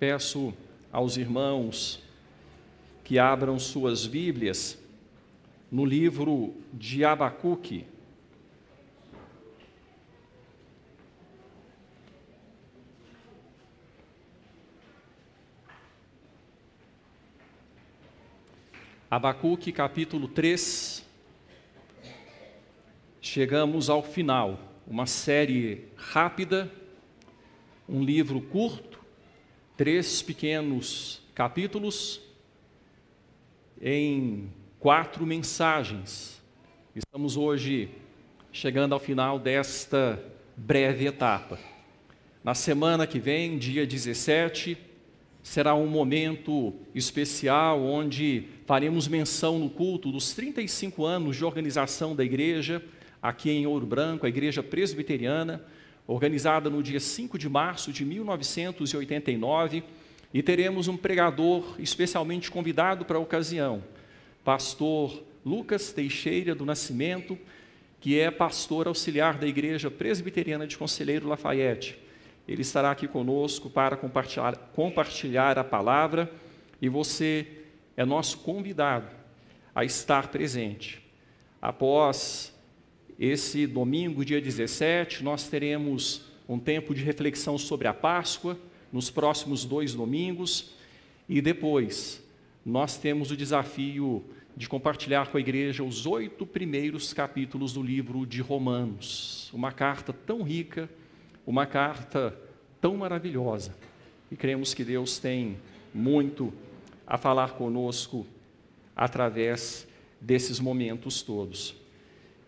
Peço aos irmãos que abram suas Bíblias no livro de Abacuque. Abacuque, capítulo 3. Chegamos ao final, uma série rápida, um livro curto, 3 pequenos capítulos em 4 mensagens. Estamos hoje chegando ao final desta breve etapa. Na semana que vem, dia 17, será um momento especial onde faremos menção no culto dos 35 anos de organização da igreja, aqui em Ouro Branco, a Igreja Presbiteriana, organizada no dia 5 de março de 1989, e teremos um pregador especialmente convidado para a ocasião, pastor Lucas Teixeira do Nascimento, que é pastor auxiliar da Igreja Presbiteriana de Conselheiro Lafayette. Ele estará aqui conosco para compartilhar a palavra, e você é nosso convidado a estar presente. Após esse domingo, dia 17, nós teremos um tempo de reflexão sobre a Páscoa, nos próximos 2 domingos, e depois nós temos o desafio de compartilhar com a igreja os 8 primeiros capítulos do livro de Romanos, uma carta tão rica, uma carta tão maravilhosa, e cremos que Deus tem muito a falar conosco através desses momentos todos.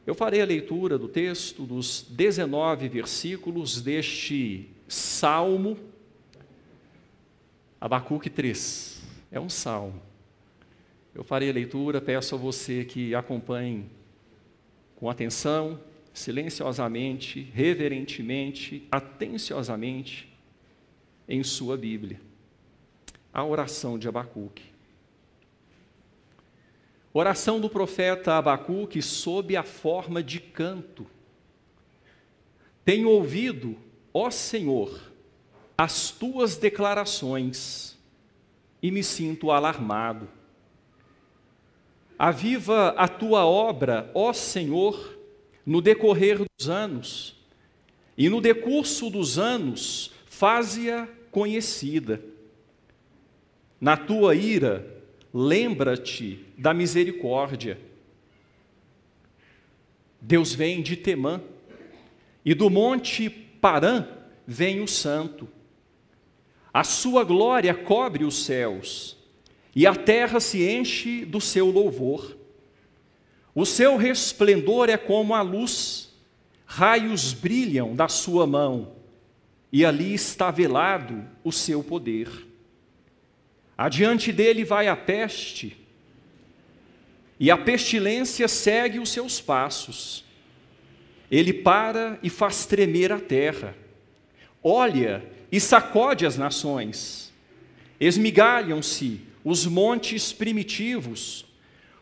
Eu farei a leitura do texto dos 19 versículos deste Salmo, Abacuque 3, é um salmo. Eu farei a leitura, peço a você que acompanhe com atenção, silenciosamente, reverentemente, atenciosamente, em sua Bíblia. A oração de Abacuque. Oração do profeta Abacuque sob a forma de canto. Tenho ouvido, ó Senhor, as tuas declarações e me sinto alarmado. Aviva a tua obra, ó Senhor, no decorrer dos anos, e no decurso dos anos faze-a conhecida. Na tua ira, lembra-te da misericórdia. Deus vem de Temã, e do monte Parã vem o santo. A sua glória cobre os céus, e a terra se enche do seu louvor. O seu resplendor é como a luz, raios brilham da sua mão, e ali está velado o seu poder. Adiante dele vai a peste, e a pestilência segue os seus passos. Ele para e faz tremer a terra, olha e sacode as nações. Esmigalham-se os montes primitivos,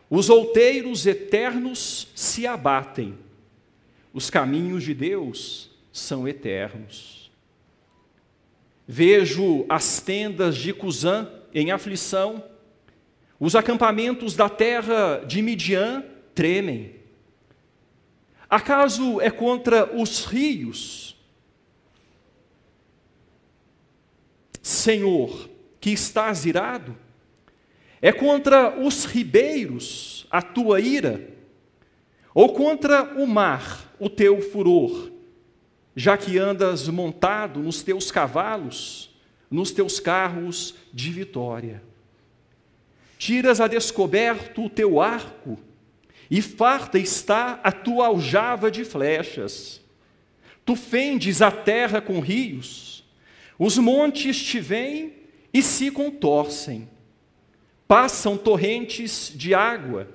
os outeiros eternos se abatem. Os caminhos de Deus são eternos. Vejo as tendas de Cusã em aflição, os acampamentos da terra de Midian tremem. Acaso é contra os rios, Senhor, que estás irado? É contra os ribeiros a tua ira? Ou contra o mar o teu furor, já que andas montado nos teus cavalos, nos teus carros de vitória? Tiras a descoberto o teu arco, e farta está a tua aljava de flechas. Tu fendes a terra com rios, os montes te vêm e se contorcem. Passam torrentes de água,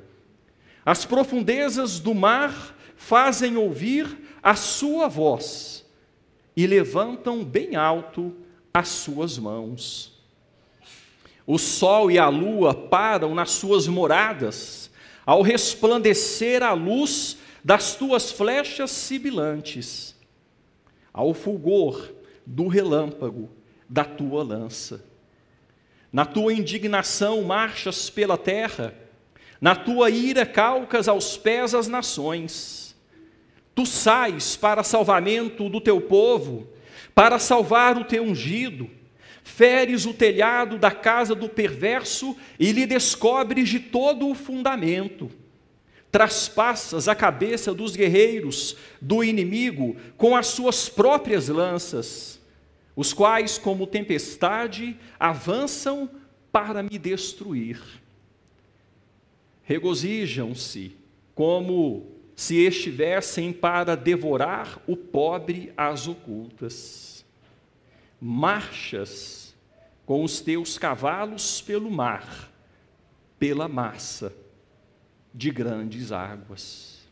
as profundezas do mar fazem ouvir a sua voz, e levantam bem alto as suas mãos. O sol e a lua param nas suas moradas, ao resplandecer a luz das tuas flechas sibilantes, ao fulgor do relâmpago da tua lança. Na tua indignação marchas pela terra, na tua ira calcas aos pés as nações. Tu sais para salvamento do teu povo, para salvar o teu ungido. Feres o telhado da casa do perverso e lhe descobres de todo o fundamento. Traspassas a cabeça dos guerreiros do inimigo com as suas próprias lanças, os quais, como tempestade, avançam para me destruir. Regozijam-se como se estivessem para devorar o pobre às ocultas. Marchas com os teus cavalos pelo mar, pela massa de grandes águas.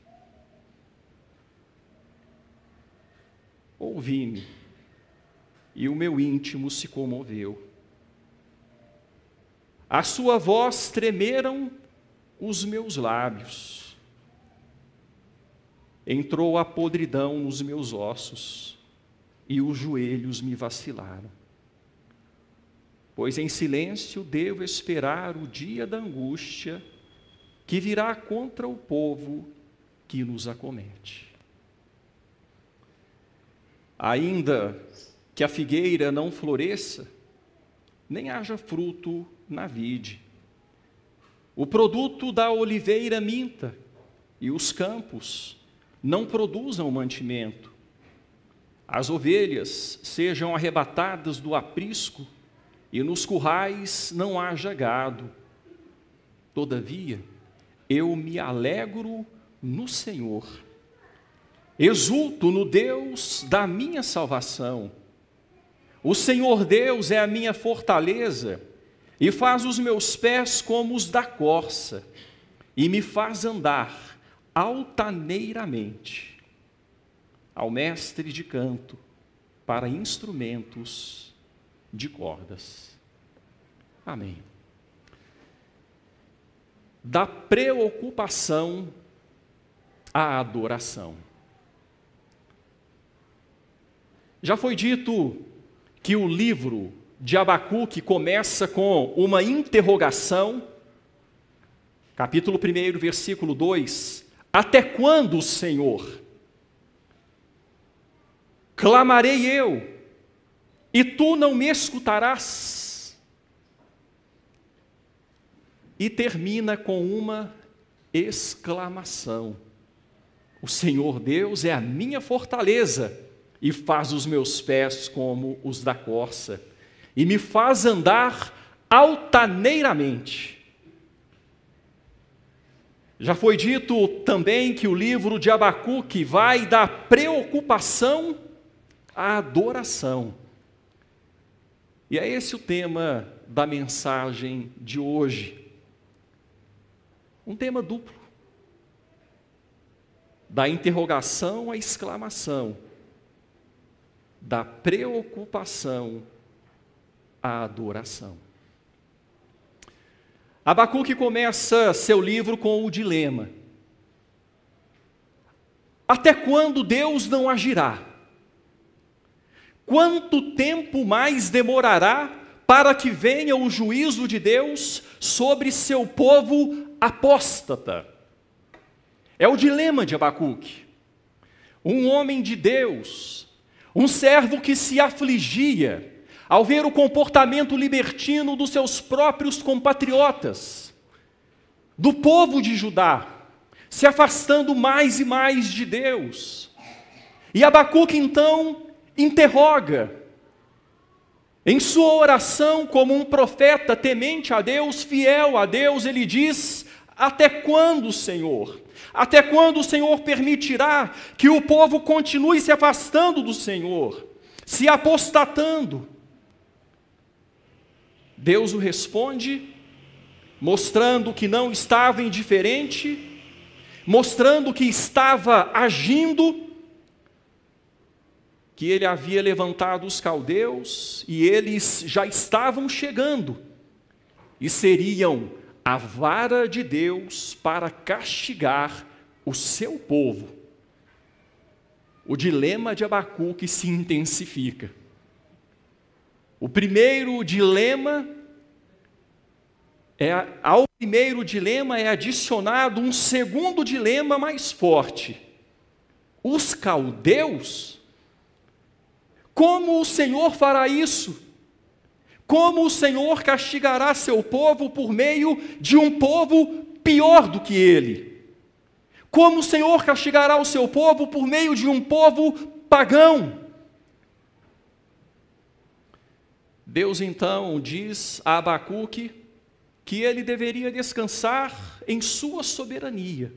Ouvi-me, e o meu íntimo se comoveu. A sua voz tremeram os meus lábios. Entrou a podridão nos meus ossos, e os joelhos me vacilaram. Pois em silêncio devo esperar o dia da angústia que virá contra o povo que nos acomete. Ainda que a figueira não floresça, nem haja fruto na vide, o produto da oliveira minta, e os campos não produzam mantimento, as ovelhas sejam arrebatadas do aprisco, e nos currais não haja gado. Todavia, eu me alegro no Senhor, exulto no Deus da minha salvação. O Senhor Deus é a minha fortaleza, e faz os meus pés como os da corça, e me faz andar altaneiramente. Ao mestre de canto, para instrumentos de cordas. Amém. Da preocupação à adoração. Já foi dito que o livro de Abacuque começa com uma interrogação, capítulo 1, versículo 2, até quando, Senhor? Clamarei eu, e tu não me escutarás. E termina com uma exclamação. O Senhor Deus é a minha fortaleza, e faz os meus pés como os da corça, e me faz andar altaneiramente. Já foi dito também que o livro de Abacuque vai da preocupação à adoração. E é esse o tema da mensagem de hoje. Um tema duplo. Da interrogação à exclamação. Da preocupação à adoração. Abacuque começa seu livro com o dilema. Até quando Deus não agirá? Quanto tempo mais demorará para que venha o juízo de Deus sobre seu povo apóstata? É o dilema de Abacuque. Um homem de Deus, um servo que se afligia ao ver o comportamento libertino dos seus próprios compatriotas, do povo de Judá, se afastando mais e mais de Deus. E Abacuque então interroga, em sua oração como um profeta temente a Deus, fiel a Deus, ele diz: até quando, Senhor? Até quando o Senhor permitirá que o povo continue se afastando do Senhor, se apostatando? Deus o responde, mostrando que não estava indiferente, mostrando que estava agindo, que ele havia levantado os caldeus e eles já estavam chegando e seriam a vara de Deus para castigar o seu povo. O dilema de Abacuque se intensifica. O primeiro dilema Ao primeiro dilema é adicionado um segundo dilema mais forte. Os caldeus? Como o Senhor fará isso? Como o Senhor castigará seu povo por meio de um povo pior do que ele? Como o Senhor castigará o seu povo por meio de um povo pagão? Deus então diz a Abacuque que ele deveria descansar em sua soberania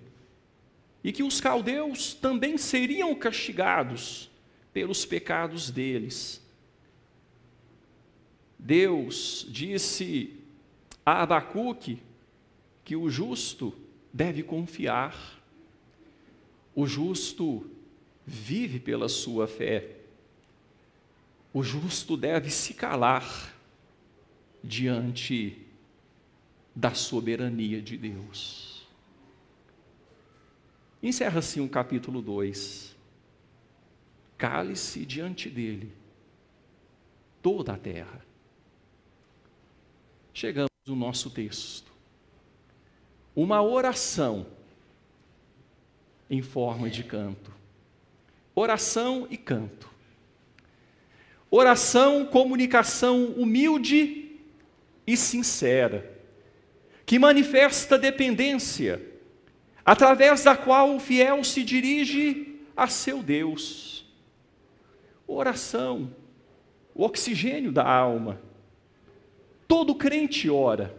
e que os caldeus também seriam castigados pelos pecados deles. Deus disse a Abacuque que o justo deve confiar, o justo vive pela sua fé, o justo deve se calar diante da soberania de Deus. Encerra-se o capítulo 2. Cale-se diante dele toda a terra. Chegamos no nosso texto. Uma oração em forma de canto. Oração e canto. Oração, comunicação humilde e sincera, que manifesta dependência, através da qual o fiel se dirige a seu Deus. Oração, o oxigênio da alma. Todo crente ora,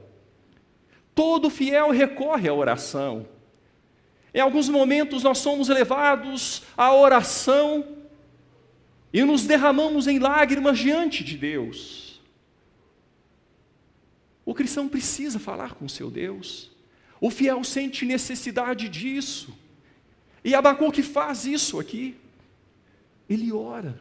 todo fiel recorre à oração. Em alguns momentos nós somos levados à oração e nos derramamos em lágrimas diante de Deus. O cristão precisa falar com seu Deus. O fiel sente necessidade disso. E Abacuque faz isso aqui. Ele ora.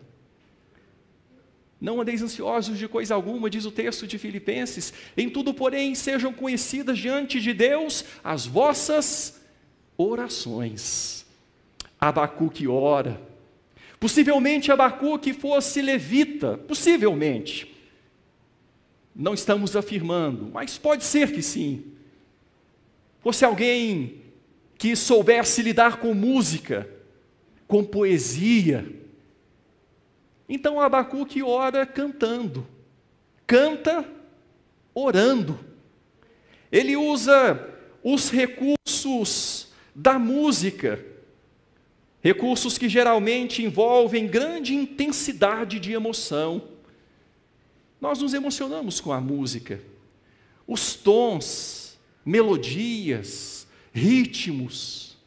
Não andeis ansiosos de coisa alguma, diz o texto de Filipenses. Em tudo, porém, sejam conhecidas diante de Deus as vossas orações. Abacuque ora. Possivelmente Abacuque fosse levita, possivelmente. Não estamos afirmando, mas pode ser que sim. Fosse alguém que soubesse lidar com música, com poesia. Então Abacuque ora cantando, canta orando. Ele usa os recursos da música, recursos que geralmente envolvem grande intensidade de emoção. Nós nos emocionamos com a música, os tons, melodias, ritmos,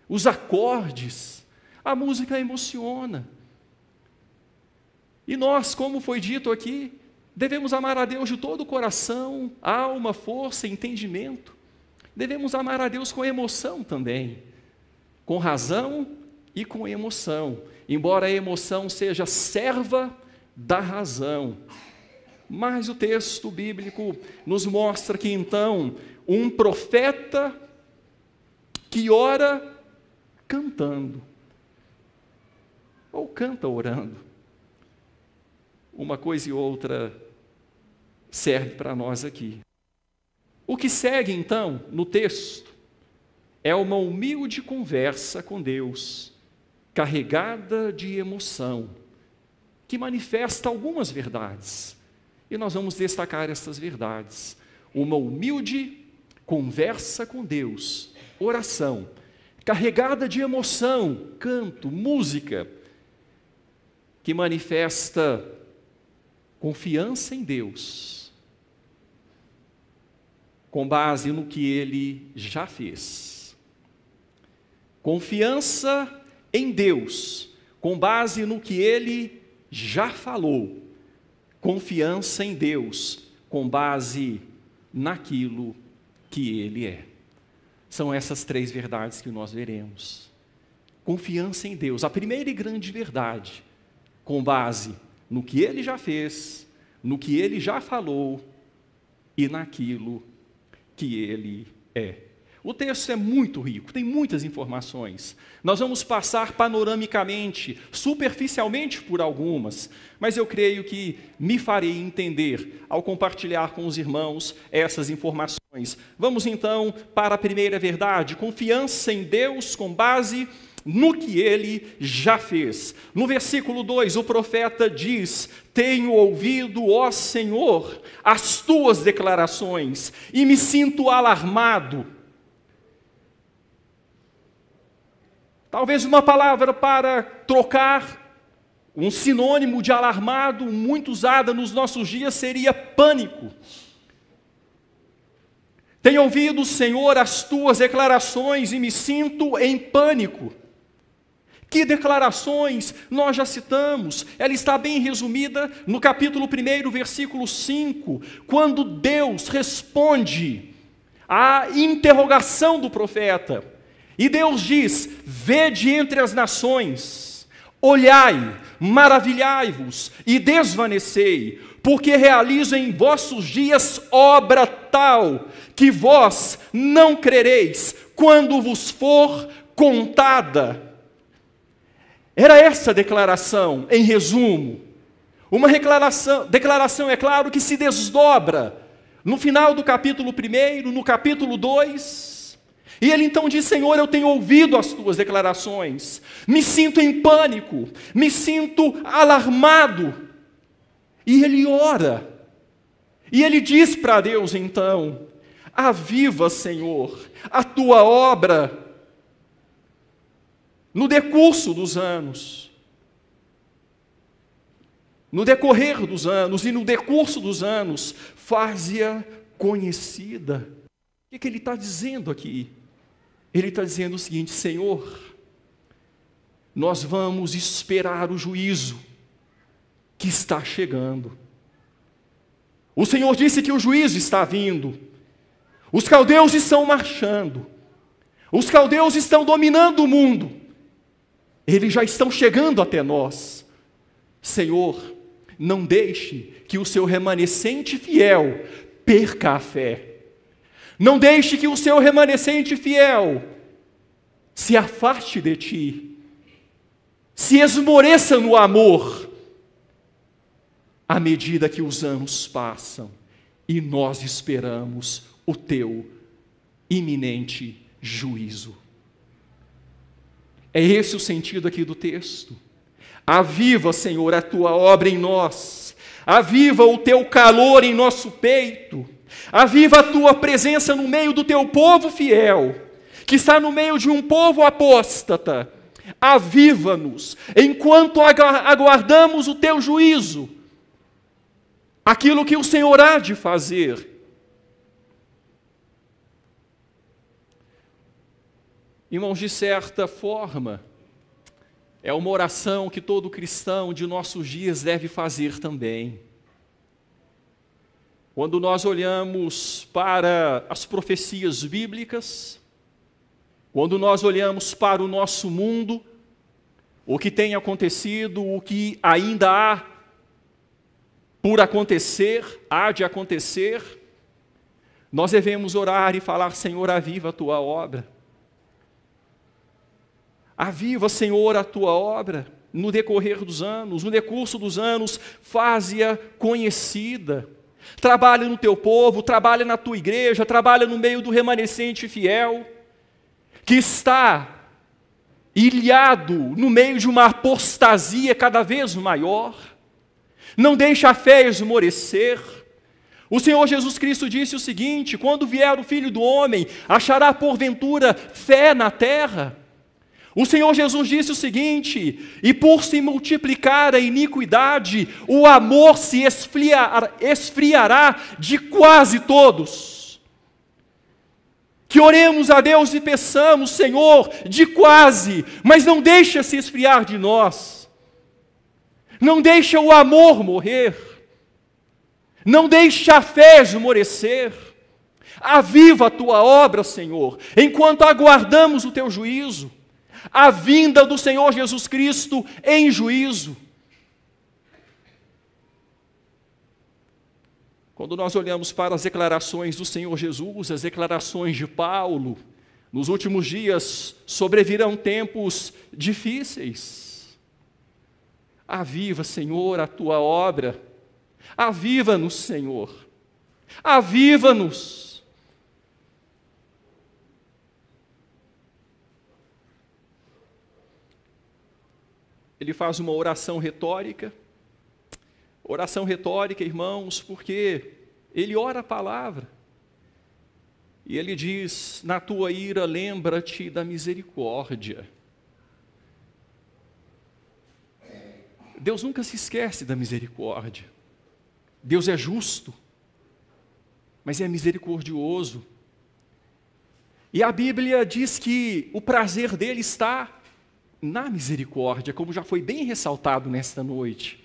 os acordes, a música emociona. E nós, como foi dito aqui, devemos amar a Deus de todo o coração, alma, força, entendimento. Devemos amar a Deus com emoção também, com razão e com emoção, embora a emoção seja serva da razão. Mas o texto bíblico nos mostra que então um profeta que ora cantando, ou canta orando. Uma coisa e outra serve para nós aqui. O que segue então no texto é uma humilde conversa com Deus, carregada de emoção, que manifesta algumas verdades. E nós vamos destacar essas verdades. Uma humilde conversa com Deus, oração, carregada de emoção, canto, música, que manifesta confiança em Deus, com base no que Ele já fez. Confiança em Deus, com base no que Ele já falou. Confiança em Deus, com base naquilo que Ele é. São essas três verdades que nós veremos. Confiança em Deus, a primeira e grande verdade, com base no que Ele já fez, no que Ele já falou e naquilo que Ele é. O texto é muito rico, tem muitas informações. Nós vamos passar panoramicamente, superficialmente por algumas, mas eu creio que me farei entender ao compartilhar com os irmãos essas informações Vamos então para a primeira verdade: confiança em Deus com base no que Ele já fez. No versículo 2, o profeta diz: tenho ouvido, ó Senhor, as tuas declarações e me sinto alarmado. Talvez uma palavra para trocar, um sinônimo de alarmado, muito usada nos nossos dias, seria pânico. Tenho ouvido, Senhor, as tuas declarações e me sinto em pânico. Que declarações nós já citamos? Ela está bem resumida no capítulo 1, versículo 5, quando Deus responde à interrogação do profeta. E Deus diz: vede entre as nações, olhai, maravilhai-vos e desvanecei, porque realizo em vossos dias obra tal, que vós não crereis, quando vos for contada. Era essa declaração, em resumo. Uma declaração, é claro, que se desdobra no final do capítulo 1, no capítulo 2. E ele então diz: Senhor, eu tenho ouvido as tuas declarações, me sinto em pânico, me sinto alarmado. E ele ora, e ele diz para Deus então: aviva, Senhor, a tua obra no decurso dos anos, no decorrer dos anos e no decurso dos anos, faze-a conhecida. O que ele está dizendo aqui? Ele está dizendo o seguinte: Senhor, nós vamos esperar o juízo que está chegando. O Senhor disse que o juízo está vindo. Os caldeus estão marchando. Os caldeus estão dominando o mundo. Eles já estão chegando até nós. Senhor, não deixe que o seu remanescente fiel perca a fé. Não deixe que o seu remanescente fiel se afaste de ti, se esmoreça no amor, à medida que os anos passam e nós esperamos o teu iminente juízo. É esse o sentido aqui do texto. Aviva, Senhor, a tua obra em nós. Aviva o teu calor em nosso peito. Aviva a tua presença no meio do teu povo fiel, que está no meio de um povo apóstata. Aviva-nos enquanto aguardamos o teu juízo, aquilo que o Senhor há de fazer. Irmãos, de certa forma, é uma oração que todo cristão de nossos dias deve fazer também. Quando nós olhamos para as profecias bíblicas, quando nós olhamos para o nosso mundo, o que tem acontecido, o que ainda há por acontecer, há de acontecer, nós devemos orar e falar: Senhor, aviva a tua obra. Aviva, Senhor, a tua obra no decorrer dos anos, no decurso dos anos, faze-a conhecida. Trabalha no teu povo, trabalha na tua igreja, trabalha no meio do remanescente fiel, que está ilhado no meio de uma apostasia cada vez maior. Não deixa a fé esmorecer. O Senhor Jesus Cristo disse o seguinte: quando vier o Filho do Homem, achará porventura fé na terra? O Senhor Jesus disse o seguinte: e por se multiplicar a iniquidade, o amor se esfriará de quase todos. Que oremos a Deus e peçamos: Senhor, de quase, mas não deixa se esfriar de nós. Não deixa o amor morrer. Não deixa a fé esmorecer. Aviva a tua obra, Senhor, enquanto aguardamos o teu juízo. A vinda do Senhor Jesus Cristo em juízo. Quando nós olhamos para as declarações do Senhor Jesus, as declarações de Paulo, nos últimos dias sobrevirão tempos difíceis. Aviva, Senhor, a tua obra. Aviva-nos, Senhor. Aviva-nos. ele faz uma oração retórica. Oração retórica, irmãos, porque ele ora a palavra. E ele diz: na tua ira, lembra-te da misericórdia. Deus nunca se esquece da misericórdia. Deus é justo, mas é misericordioso. E a Bíblia diz que o prazer dele está na misericórdia, como já foi bem ressaltado nesta noite.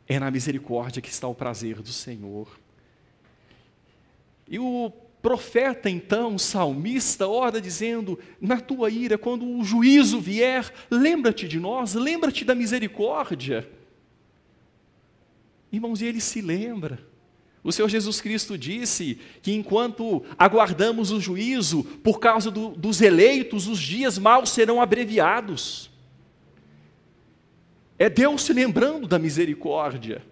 É na misericórdia que está o prazer do Senhor. E o profeta, então, o salmista, ora dizendo: na tua ira, quando o juízo vier, lembra-te de nós, lembra-te da misericórdia. Irmãos, e ele se lembra. O Senhor Jesus Cristo disse que enquanto aguardamos o juízo, por causa dos eleitos, os dias maus serão abreviados. É Deus se lembrando da misericórdia.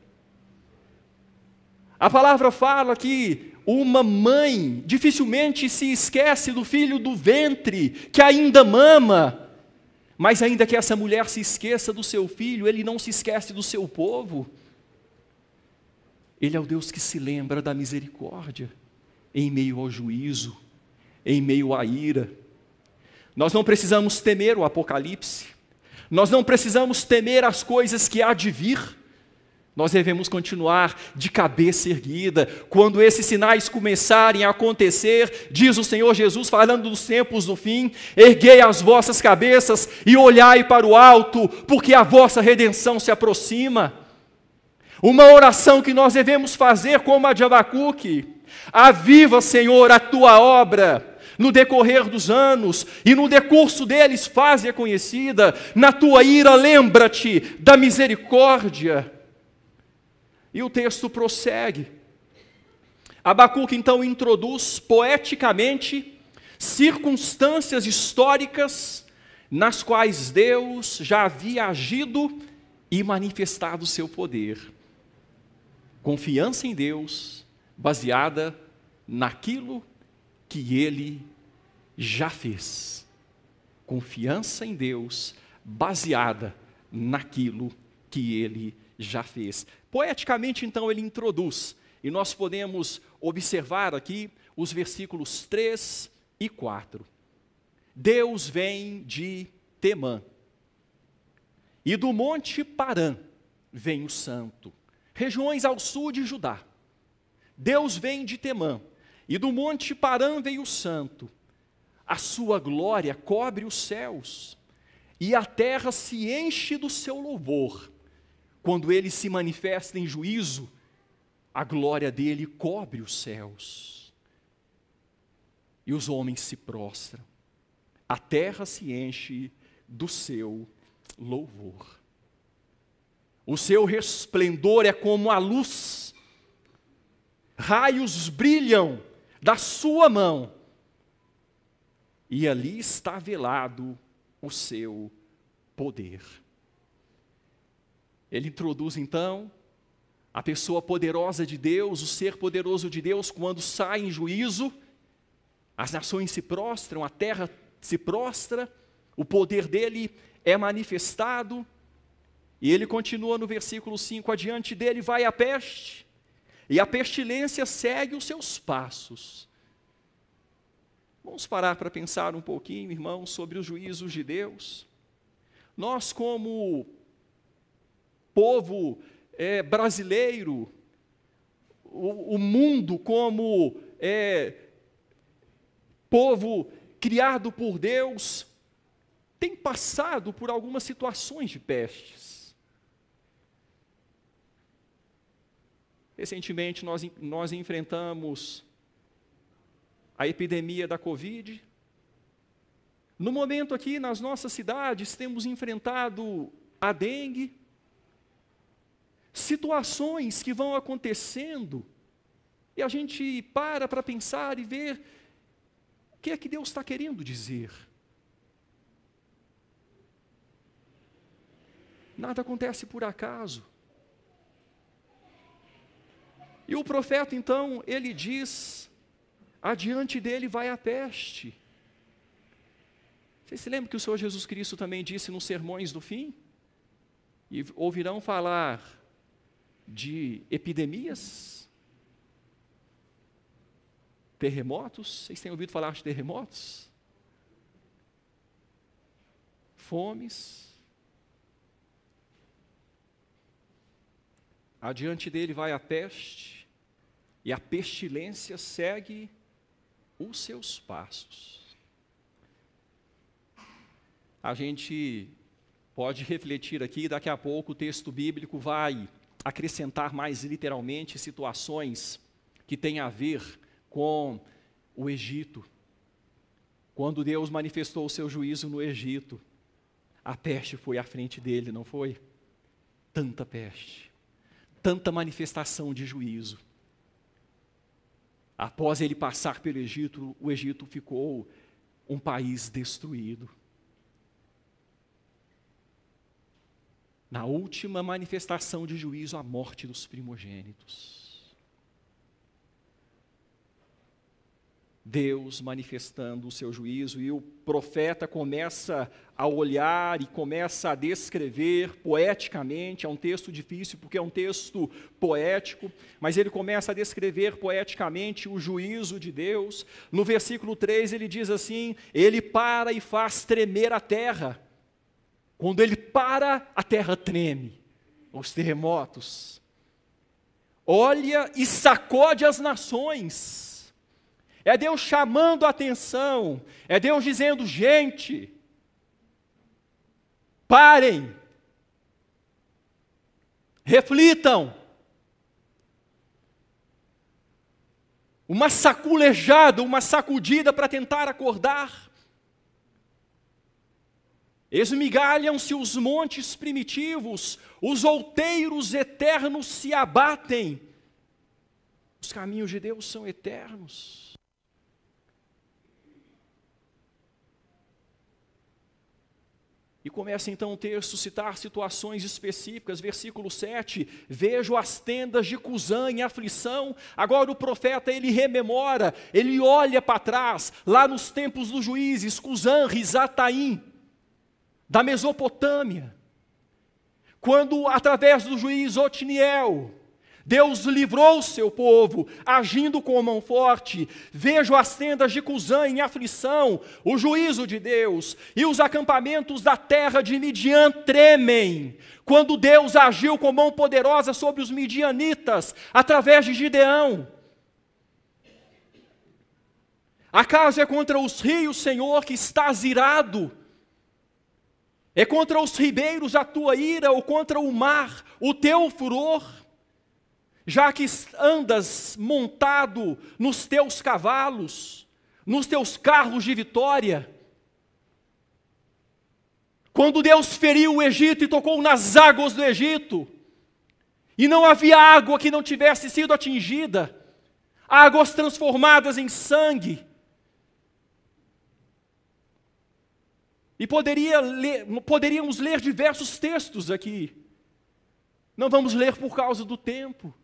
A palavra fala que uma mãe dificilmente se esquece do filho do ventre, que ainda mama, mas ainda que essa mulher se esqueça do seu filho, ele não se esquece do seu povo. Ele é o Deus que se lembra da misericórdia, em meio ao juízo, em meio à ira. Nós não precisamos temer o Apocalipse, nós não precisamos temer as coisas que há de vir. Nós devemos continuar de cabeça erguida. Quando esses sinais começarem a acontecer, diz o Senhor Jesus, falando dos tempos do fim: erguei as vossas cabeças e olhai para o alto, porque a vossa redenção se aproxima. Uma oração que nós devemos fazer como a de Abacuque: aviva, Senhor, a tua obra no decorrer dos anos, e no decurso deles faze-a conhecida. Na tua ira lembra-te da misericórdia. E o texto prossegue. Abacuque então introduz poeticamente circunstâncias históricas nas quais Deus já havia agido e manifestado o seu poder. Confiança em Deus baseada naquilo que Ele já fez. Confiança em Deus baseada naquilo que Ele já fez. Poeticamente, então, ele introduz, e nós podemos observar aqui os versículos 3 e 4. Deus vem de Temã, e do monte Parã vem o santo, regiões ao sul de Judá. Deus vem de Temã, e do monte Parã vem o santo. A sua glória cobre os céus, e a terra se enche do seu louvor. Quando ele se manifesta em juízo, a glória dele cobre os céus. E os homens se prostram. A terra se enche do seu louvor. O seu resplendor é como a luz. Raios brilham da sua mão. E ali está velado o seu poder. Ele introduz então a pessoa poderosa de Deus, o ser poderoso de Deus, quando sai em juízo, as nações se prostram, a terra se prostra, o poder dele é manifestado, e ele continua no versículo 5, adiante dele vai a peste, e a pestilência segue os seus passos. Vamos parar para pensar um pouquinho, irmãos, sobre os juízos de Deus. Nós, como povo brasileiro, o mundo como povo criado por Deus, tem passado por algumas situações de pestes. Recentemente nós enfrentamos a epidemia da Covid. No momento aqui nas nossas cidades temos enfrentado a dengue. Situações que vão acontecendo, e a gente para pensar e ver o que é que Deus está querendo dizer. Nada acontece por acaso. E o profeta, então, ele diz, adiante dele vai a peste. Vocês se lembram que o Senhor Jesus Cristo também disse nos sermões do fim? E ouvirão falar de epidemias, terremotos. Vocês têm ouvido falar de terremotos? Fomes. Adiante dele vai a peste, e a pestilência segue os seus passos. A gente pode refletir aqui, daqui a pouco o texto bíblico vai acrescentar mais literalmente situações que têm a ver com o Egito. Quando Deus manifestou o seu juízo no Egito, a peste foi à frente dele, não foi? Tanta peste, tanta manifestação de juízo. Após ele passar pelo Egito, o Egito ficou um país destruído. Na última manifestação de juízo, a morte dos primogênitos. Deus manifestando o seu juízo, e o profeta começa a olhar e começa a descrever poeticamente. É um texto difícil porque é um texto poético, mas ele começa a descrever poeticamente o juízo de Deus. No versículo 3 ele diz assim: ele para e faz tremer a terra. Quando ele para, a terra treme, os terremotos. Olha e sacode as nações. É Deus chamando a atenção, é Deus dizendo: gente, parem, reflitam. Uma saculejada, uma sacudida para tentar acordar. Esmigalham-se os montes primitivos, os outeiros eternos se abatem. Os caminhos de Deus são eternos. E começa então o texto a citar situações específicas. Versículo 7, vejo as tendas de Cusã em aflição. Agora o profeta, ele rememora, ele olha para trás, lá nos tempos dos juízes, Cusã, Risataim, da Mesopotâmia, quando através do juiz Otniel, Deus livrou o seu povo, agindo com mão forte. Vejo as tendas de Cusã em aflição, o juízo de Deus, e os acampamentos da terra de Midian tremem, quando Deus agiu com mão poderosa sobre os midianitas, através de Gideão. Acaso é contra os rios, Senhor, que estás irado? É contra os ribeiros a tua ira, ou contra o mar o teu furor? Já que andas montado nos teus cavalos, nos teus carros de vitória. Quando Deus feriu o Egito e tocou nas águas do Egito, e não havia água que não tivesse sido atingida, águas transformadas em sangue. E poderíamos ler diversos textos aqui. Não vamos ler por causa do tempo.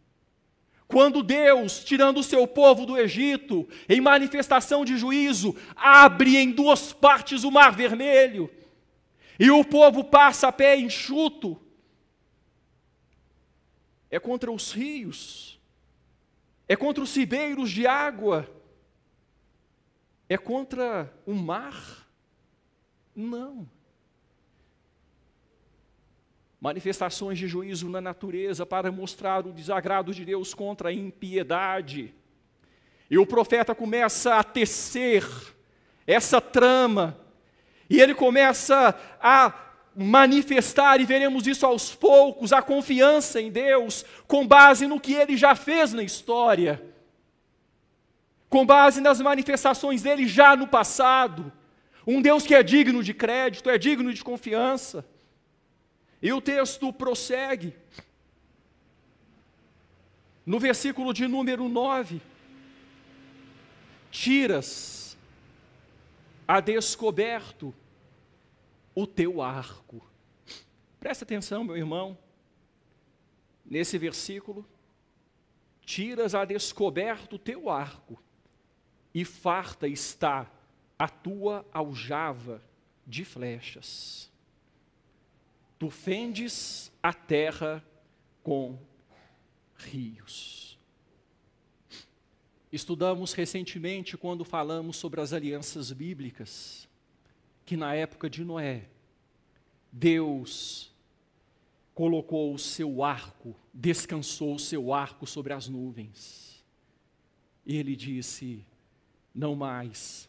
Quando Deus, tirando o seu povo do Egito, em manifestação de juízo, abre em duas partes o Mar Vermelho, e o povo passa a pé enxuto. É contra os rios, é contra os ribeiros de água, é contra o mar. Não. Manifestações de juízo na natureza para mostrar o desagrado de Deus contra a impiedade. E o profeta começa a tecer essa trama, e ele começa a manifestar, e veremos isso aos poucos, a confiança em Deus, com base no que ele já fez na história, com base nas manifestações dele já no passado. Um Deus que é digno de crédito, é digno de confiança. E o texto prossegue. No versículo de número 9. Tiras a descoberto o teu arco. Presta atenção, meu irmão. Nesse versículo. Tiras a descoberto o teu arco, e farta está a tua aljava de flechas. tu fendes a terra com rios. Estudamos recentemente, quando falamos sobre as alianças bíblicas, que na época de Noé, Deus colocou o seu arco, descansou o seu arco sobre as nuvens. E ele disse: não mais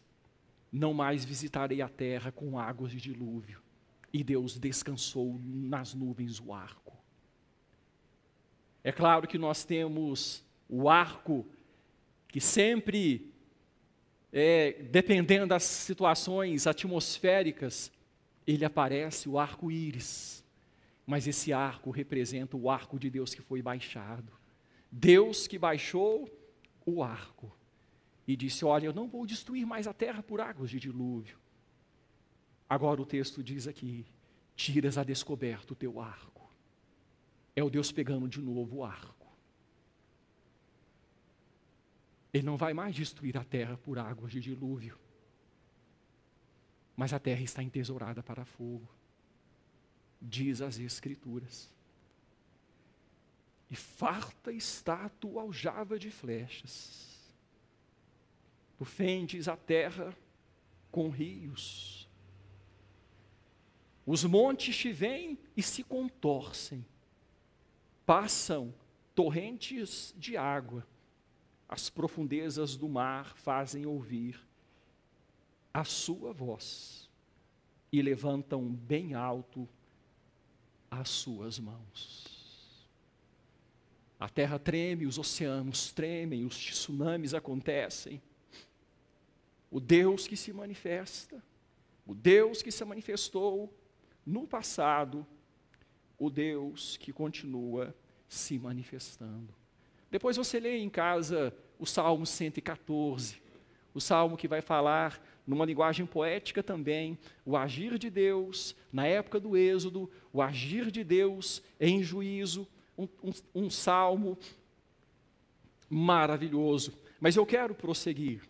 visitarei a terra com águas de dilúvio. E Deus descansou nas nuvens o arco. É claro que nós temos o arco que sempre, dependendo das situações atmosféricas, ele aparece, o arco-íris. Mas esse arco representa o arco de Deus que foi baixado. Deus que baixou o arco e disse: olha, eu não vou destruir mais a terra por águas de dilúvio. Agora o texto diz aqui: tiras a descoberto o teu arco. É o Deus pegando de novo o arco. Ele não vai mais destruir a terra por águas de dilúvio, mas a terra está entesourada para fogo, diz as Escrituras. E farta está a tua aljava de flechas. Tu fendes a terra com rios. Os montes te vêm e se contorcem. Passam torrentes de água. As profundezas do mar fazem ouvir a sua voz e levantam bem alto as suas mãos. A terra treme, os oceanos tremem, os tsunamis acontecem. O Deus que se manifesta, o Deus que se manifestou no passado, o Deus que continua se manifestando. Depois você lê em casa o Salmo 114, o Salmo que vai falar, numa linguagem poética também, o agir de Deus na época do Êxodo, o agir de Deus em juízo, um salmo maravilhoso. Mas eu quero prosseguir.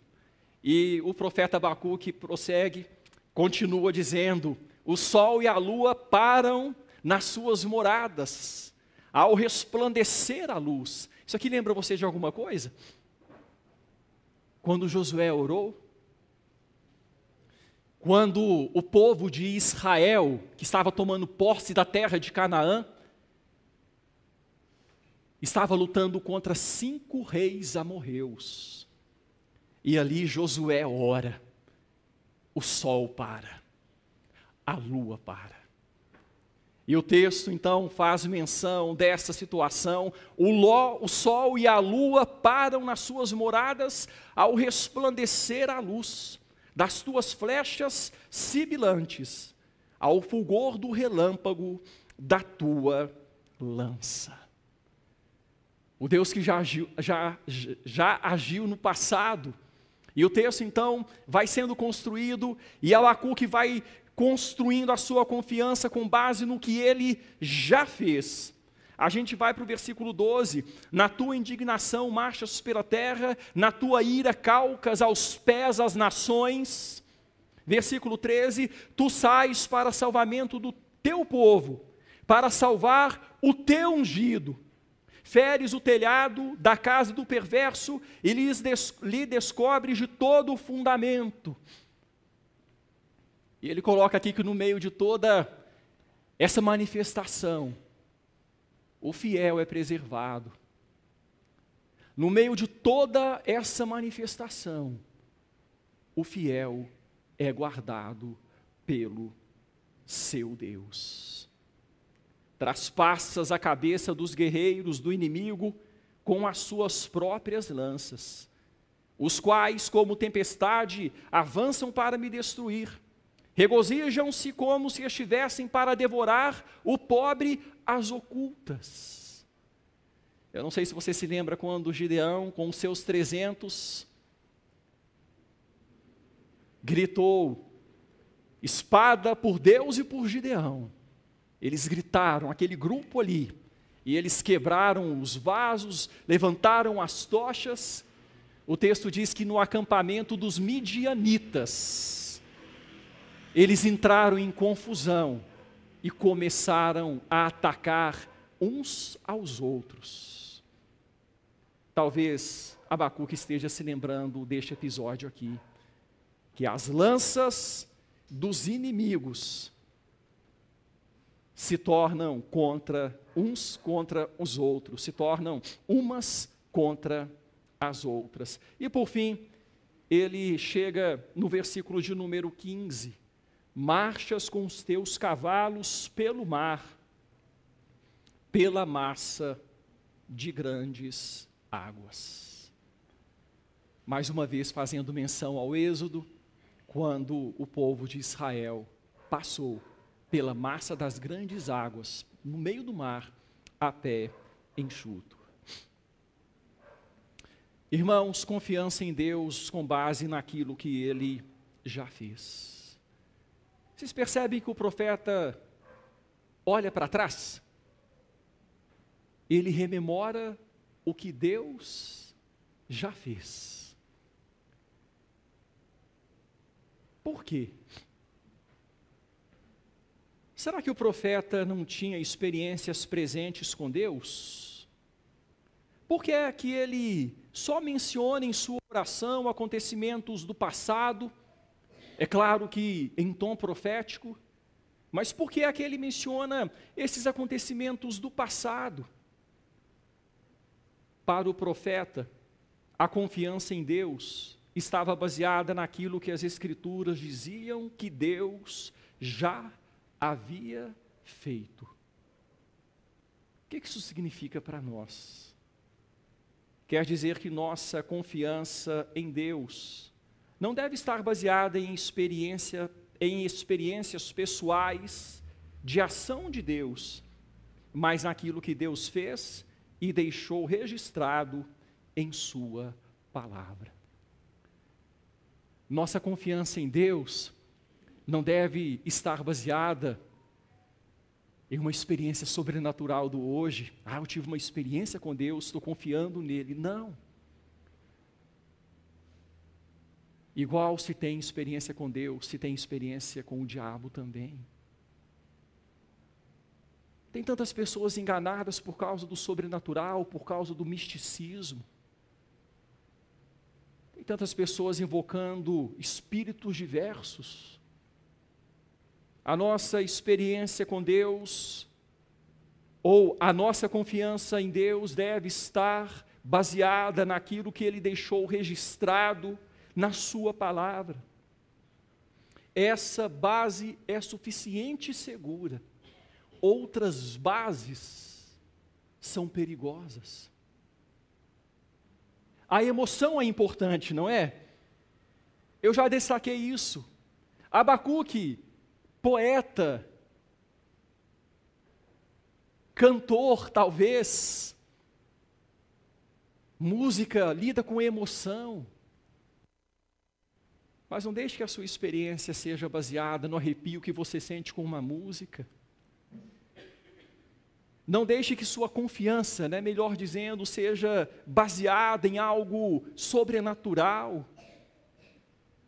E o profeta Abacuque prossegue, continua dizendo: o sol e a lua param nas suas moradas, ao resplandecer a luz. Isso aqui lembra você de alguma coisa? Quando Josué orou, quando o povo de Israel, que estava tomando posse da terra de Canaã, estava lutando contra 5 reis amorreus. E ali Josué ora, o sol para, a lua para. E o texto então faz menção dessa situação: o sol e a lua param nas suas moradas ao resplandecer a luz das tuas flechas sibilantes, ao fulgor do relâmpago da tua lança. O Deus que já agiu no passado. E o texto então vai sendo construído, e Abacuque vai construindo a sua confiança com base no que ele já fez. A gente vai para o versículo 12: na tua indignação marchas pela terra, na tua ira calcas aos pés as nações. Versículo 13: tu sais para salvamento do teu povo, para salvar o teu ungido. Feres o telhado da casa do perverso e lhe descobres de todo o fundamento. E ele coloca aqui que no meio de toda essa manifestação, o fiel é preservado. No meio de toda essa manifestação, o fiel é guardado pelo seu Deus. Traspassas a cabeça dos guerreiros do inimigo com as suas próprias lanças, os quais, como tempestade, avançam para me destruir. Regozijam-se como se estivessem para devorar o pobre às ocultas. Eu não sei se você se lembra quando Gideão, com os seus 300, gritou: espada por Deus e por Gideão. Eles gritaram, aquele grupo ali, e eles quebraram os vasos, levantaram as tochas. O texto diz que no acampamento dos midianitas, eles entraram em confusão, e começaram a atacar uns aos outros. Talvez Abacuque esteja se lembrando deste episódio aqui, que as lanças dos inimigos se tornam uns contra os outros, se tornam umas contra as outras. E por fim, ele chega no versículo de número 15, marchas com os teus cavalos pelo mar, pela massa de grandes águas. Mais uma vez fazendo menção ao Êxodo, quando o povo de Israel passou pela massa das grandes águas, no meio do mar, a pé enxuto. Irmãos, confiança em Deus com base naquilo que Ele já fez. Vocês percebem que o profeta olha para trás? Ele rememora o que Deus já fez. Por quê? Será que o profeta não tinha experiências presentes com Deus? Por que é que ele só menciona em sua oração acontecimentos do passado? É claro que em tom profético, mas por que é que ele menciona esses acontecimentos do passado? Para o profeta, a confiança em Deus estava baseada naquilo que as Escrituras diziam que Deus já havia feito. O que isso significa para nós? Quer dizer que nossa confiança em Deus não deve estar baseada em experiências pessoais de ação de Deus, mas naquilo que Deus fez e deixou registrado em sua palavra. Nossa confiança em Deus não deve estar baseada em uma experiência sobrenatural do hoje. Eu tive uma experiência com Deus, estou confiando nele. Não. Igual se tem experiência com Deus, se tem experiência com o diabo também. Tem tantas pessoas enganadas por causa do sobrenatural, por causa do misticismo. Tem tantas pessoas invocando espíritos diversos. A nossa experiência com Deus, ou a nossa confiança em Deus deve estar baseada naquilo que Ele deixou registrado na sua palavra. Essa base é suficiente e segura. Outras bases são perigosas. A emoção é importante, não é? Eu já destaquei isso. Abacuque, poeta, cantor talvez, música lida com emoção. Mas não deixe que a sua experiência seja baseada no arrepio que você sente com uma música. Não deixe que sua confiança, melhor dizendo, seja baseada em algo sobrenatural.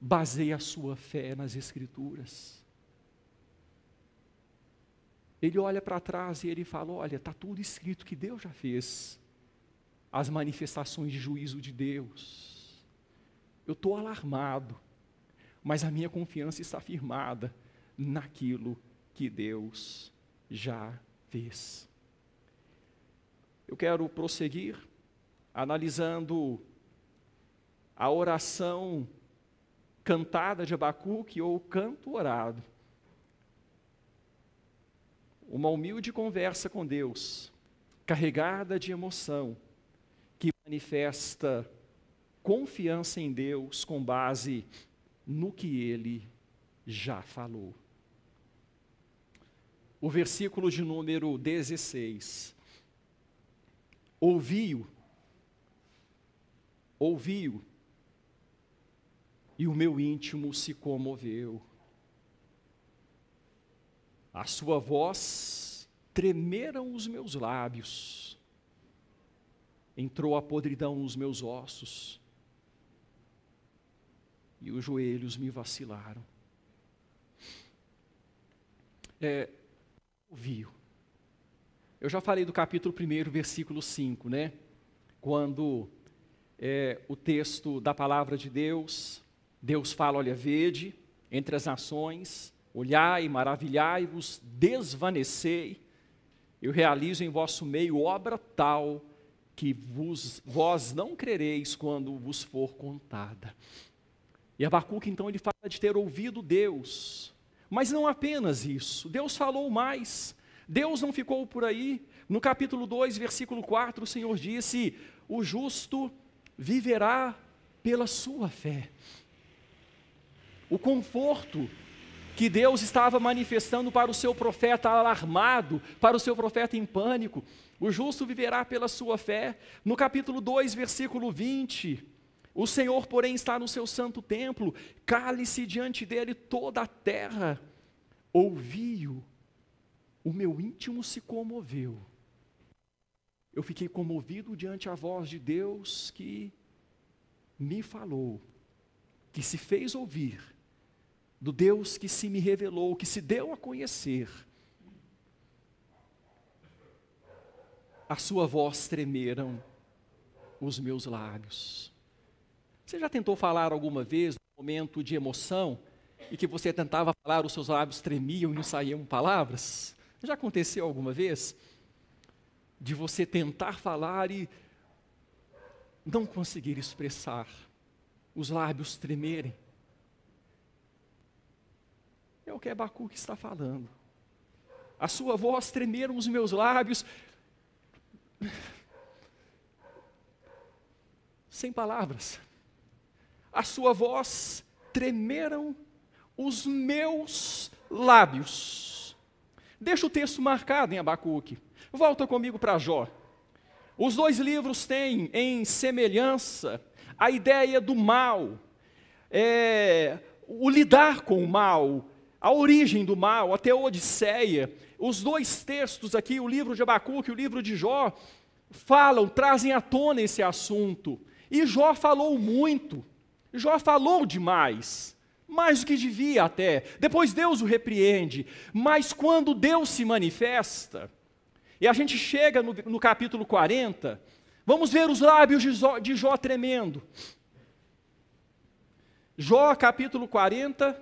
Baseie a sua fé nas Escrituras. Ele olha para trás e ele fala, olha, está tudo escrito que Deus já fez. As manifestações de juízo de Deus. Eu estou alarmado, mas a minha confiança está firmada naquilo que Deus já fez. Eu quero prosseguir analisando a oração cantada de Abacuque ou canto orado. Uma humilde conversa com Deus, carregada de emoção, que manifesta confiança em Deus com base no que Ele já falou. O versículo de número 16. Ouvi-o, e o meu íntimo se comoveu. A sua voz tremeram os meus lábios, entrou a podridão nos meus ossos, e os joelhos me vacilaram. ouviu. Eu já falei do capítulo 1, versículo 5, né? Quando o texto da palavra de Deus, Deus fala, olha, vede entre as nações, olhai, maravilhai-vos, desvanecei, eu realizo em vosso meio obra tal que vós não crereis quando vos for contada. E Abacuque, então, ele fala de ter ouvido Deus, mas não apenas isso, Deus falou mais, Deus não ficou por aí. No capítulo 2, versículo 4, o Senhor disse, o justo viverá pela sua fé. O conforto que Deus estava manifestando para o seu profeta alarmado, para o seu profeta em pânico, o justo viverá pela sua fé. No capítulo 2, versículo 20, o Senhor, porém, está no seu santo templo, cale-se diante dele toda a terra. Ouvi-o, o meu íntimo se comoveu. Eu fiquei comovido diante a voz de Deus que me falou, que se fez ouvir, do Deus que se me revelou, que se deu a conhecer. A sua voz tremeram os meus lábios. Você já tentou falar alguma vez, num momento de emoção, e que você tentava falar, os seus lábios tremiam e não saíam palavras? Já aconteceu alguma vez? De você tentar falar e não conseguir expressar, os lábios tremerem. É o que Abacuque está falando. A sua voz tremeram os meus lábios. Sem palavras. A sua voz tremeram os meus lábios. Deixa o texto marcado em Abacuque. Volta comigo para Jó. Os dois livros têm em semelhança a ideia do mal, o lidar com o mal, a origem do mal, até a Odisseia. Os dois textos aqui, o livro de Abacuque e o livro de Jó, trazem à tona esse assunto. E Jó falou muito, Jó falou demais, mais do que devia até. Depois Deus o repreende, mas quando Deus se manifesta, e a gente chega no capítulo 40, vamos ver os lábios de Jó tremendo. Jó, capítulo 40.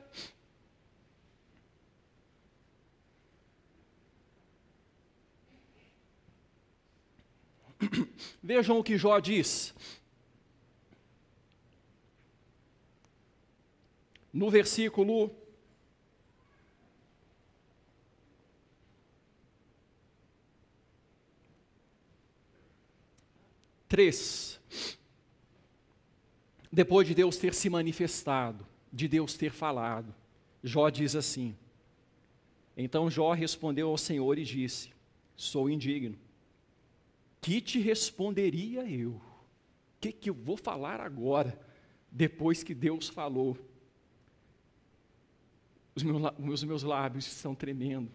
Vejam o que Jó diz. No versículo 3, depois de Deus ter se manifestado, de Deus ter falado, Jó diz assim: então Jó respondeu ao Senhor e disse, sou indigno, que te responderia eu? O que eu vou falar agora, depois que Deus falou? Os meus lábios estão tremendo.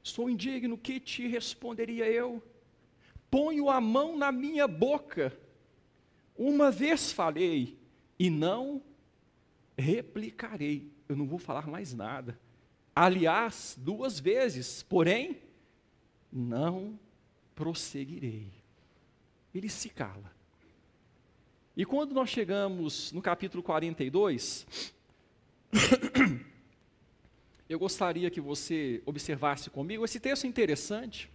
Sou indigno, que te responderia eu? Ponho a mão na minha boca. Uma vez falei e não replicarei. Eu não vou falar mais nada. Aliás, 2 vezes, porém, não prosseguirei. Ele se cala. E quando nós chegamos no capítulo 42, eu gostaria que você observasse comigo, esse texto é interessante.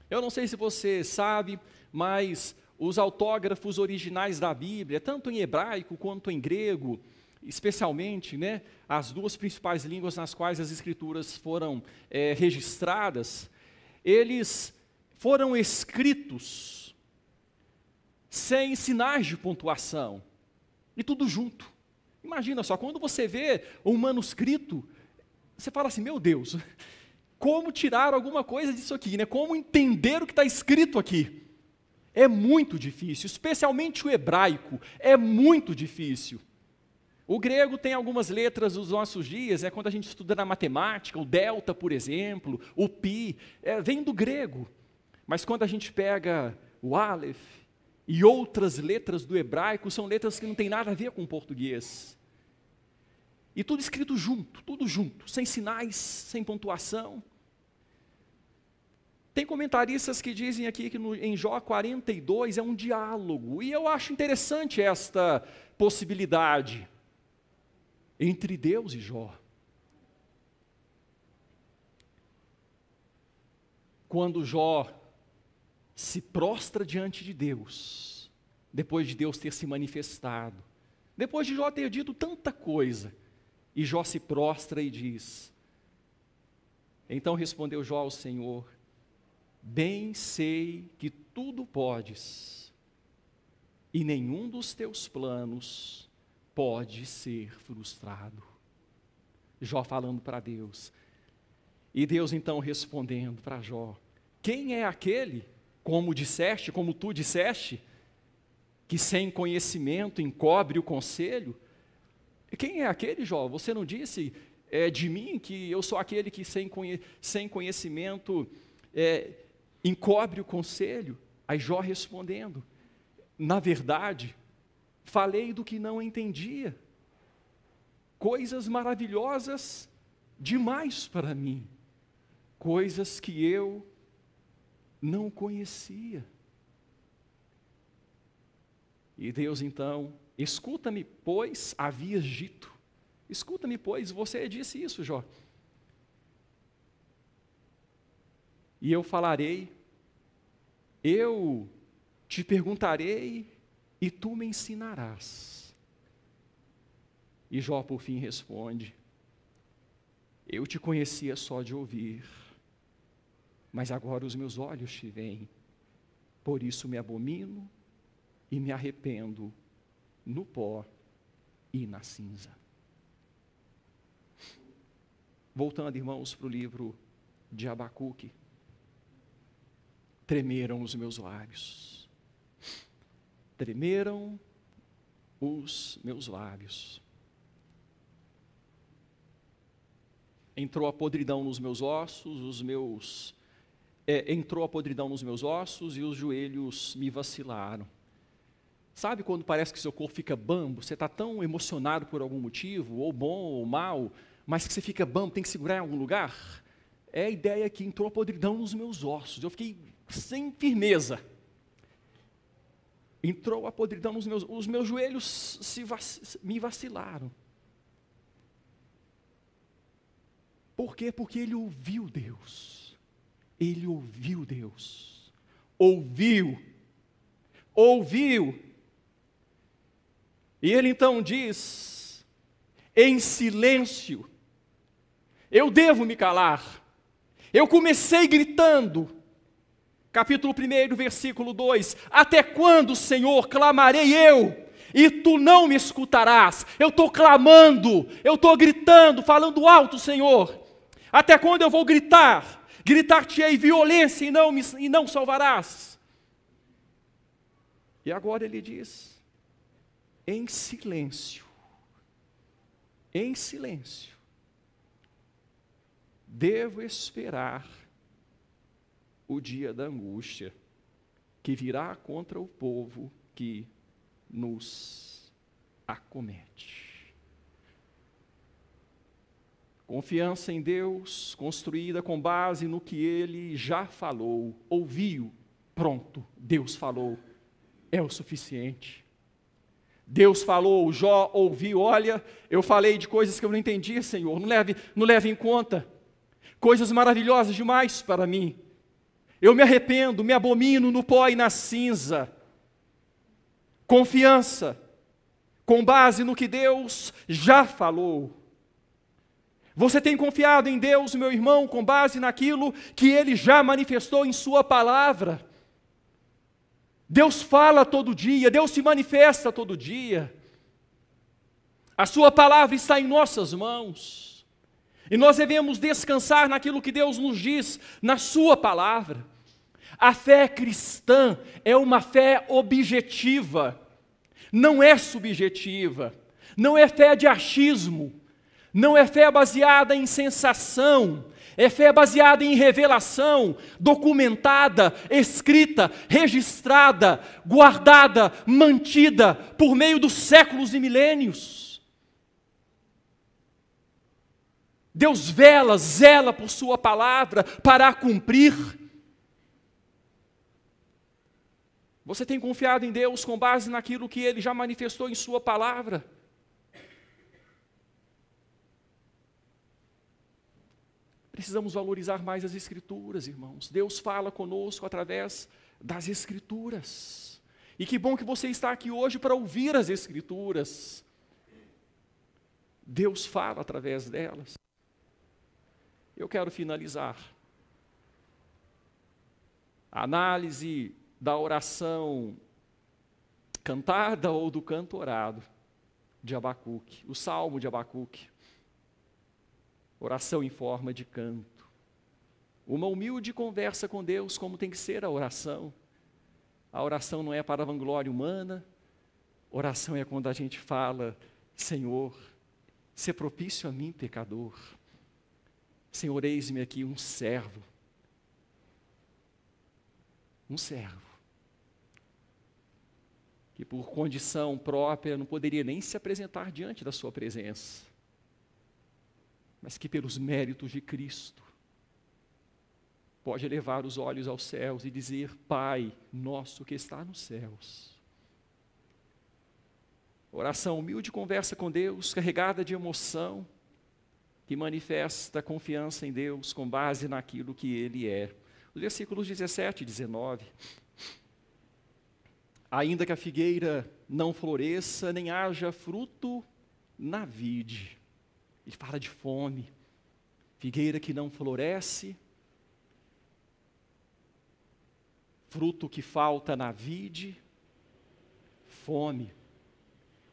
Eu não sei se você sabe, mas os autógrafos originais da Bíblia, tanto em hebraico quanto em grego, especialmente, né, as 2 principais línguas nas quais as escrituras foram registradas, eles foram escritos sem sinais de pontuação, e tudo junto. Imagina só, quando você vê um manuscrito, você fala assim, meu Deus, como tirar alguma coisa disso aqui, né? Como entender o que está escrito aqui? É muito difícil, especialmente o hebraico, é muito difícil. O grego tem algumas letras dos nossos dias, quando a gente estuda na matemática, o delta, por exemplo, o pi, vem do grego. Mas quando a gente pega o aleph e outras letras do hebraico, são letras que não têm nada a ver com o português. E tudo escrito junto, tudo junto, sem sinais, sem pontuação. Tem comentaristas que dizem aqui que em Jó 42 é um diálogo, e eu acho interessante esta possibilidade entre Deus e Jó. Quando Jó se prostra diante de Deus, depois de Deus ter se manifestado, depois de Jó ter dito tanta coisa, e Jó se prostra e diz: então respondeu Jó ao Senhor: bem sei que tudo podes, e nenhum dos teus planos pode ser frustrado. Jó falando para Deus. E Deus então respondendo para Jó: quem é aquele, como disseste, como tu disseste, que sem conhecimento encobre o conselho? Quem é aquele, Jó? Você não disse de mim que eu sou aquele que sem conhecimento encobre o conselho? Aí Jó respondendo: na verdade, falei do que não entendia, coisas maravilhosas demais para mim, coisas que eu não conhecia. E Deus então: escuta-me, pois havias dito. Escuta-me, pois você disse isso, Jó. E eu falarei, eu te perguntarei e tu me ensinarás. E Jó por fim responde: eu te conhecia só de ouvir, mas agora os meus olhos te veem, por isso me abomino e me arrependo no pó e na cinza. Voltando, irmãos, para o livro de Abacuque. Tremeram os meus lábios. Tremeram os meus lábios. Entrou a podridão nos meus ossos, entrou a podridão nos meus ossos e os joelhos me vacilaram. Sabe quando parece que seu corpo fica bambo? Você está tão emocionado por algum motivo, ou bom ou mal, mas que você fica bambo, tem que segurar em algum lugar? É a ideia que entrou a podridão nos meus ossos. Eu fiquei sem firmeza. Entrou a podridão nos os meus joelhos me vacilaram. Por quê? Porque ele ouviu Deus. Ele ouviu Deus. Ouviu. E ele então diz: em silêncio, eu devo me calar. Eu comecei gritando. Capítulo 1, versículo 2: até quando, Senhor, clamarei eu, e tu não me escutarás? Eu estou clamando, eu estou gritando, falando alto, Senhor. Até quando eu vou gritar? Gritar-te-ei violência e não salvarás. E agora ele diz: em silêncio, devo esperar o dia da angústia que virá contra o povo que nos acomete. Confiança em Deus, construída com base no que Ele já falou, ouviu, pronto, Deus falou, é o suficiente. Deus falou, Jó ouviu: olha, eu falei de coisas que eu não entendi, Senhor, não leve em conta, coisas maravilhosas demais para mim. Eu me arrependo, me abomino no pó e na cinza. Confiança, com base no que Deus já falou. Você tem confiado em Deus, meu irmão, com base naquilo que Ele já manifestou em sua palavra? Deus fala todo dia, Deus se manifesta todo dia. A sua palavra está em nossas mãos. E nós devemos descansar naquilo que Deus nos diz na sua palavra. A fé cristã é uma fé objetiva, não é subjetiva, não é fé de achismo, não é fé baseada em sensação, é fé baseada em revelação, documentada, escrita, registrada, guardada, mantida por meio dos séculos e milênios. Deus zela por sua palavra para a cumprir. Você tem confiado em Deus com base naquilo que Ele já manifestou em sua palavra? Precisamos valorizar mais as Escrituras, irmãos. Deus fala conosco através das Escrituras. E que bom que você está aqui hoje para ouvir as Escrituras. Deus fala através delas. Eu quero finalizar. A análise da oração cantada ou do canto orado de Abacuque, o Salmo de Abacuque. Oração em forma de canto. Uma humilde conversa com Deus, como tem que ser a oração. A oração não é para a vanglória humana. Oração é quando a gente fala: Senhor, sê propício a mim, pecador. Senhor, eis-me aqui um servo. Um servo. Que por condição própria não poderia nem se apresentar diante da sua presença. Mas que pelos méritos de Cristo, pode elevar os olhos aos céus e dizer: Pai nosso que está nos céus. Oração humilde, conversa com Deus, carregada de emoção, que manifesta confiança em Deus com base naquilo que Ele é. Os versículos 17 e 19. Ainda que a figueira não floresça, nem haja fruto na vide. Ele fala de fome, figueira que não floresce, fruto que falta na vide, fome.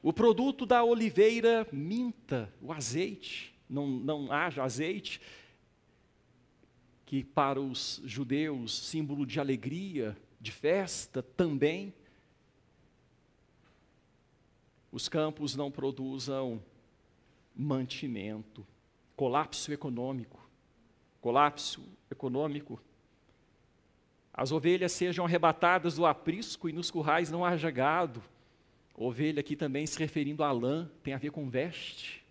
O produto da oliveira minta, o azeite, não haja azeite, que para os judeus, símbolo de alegria, de festa também. Os campos não produzam mantimento, colapso econômico. As ovelhas sejam arrebatadas do aprisco e nos currais não haja gado. Ovelha aqui também se referindo à lã, tem a ver com veste,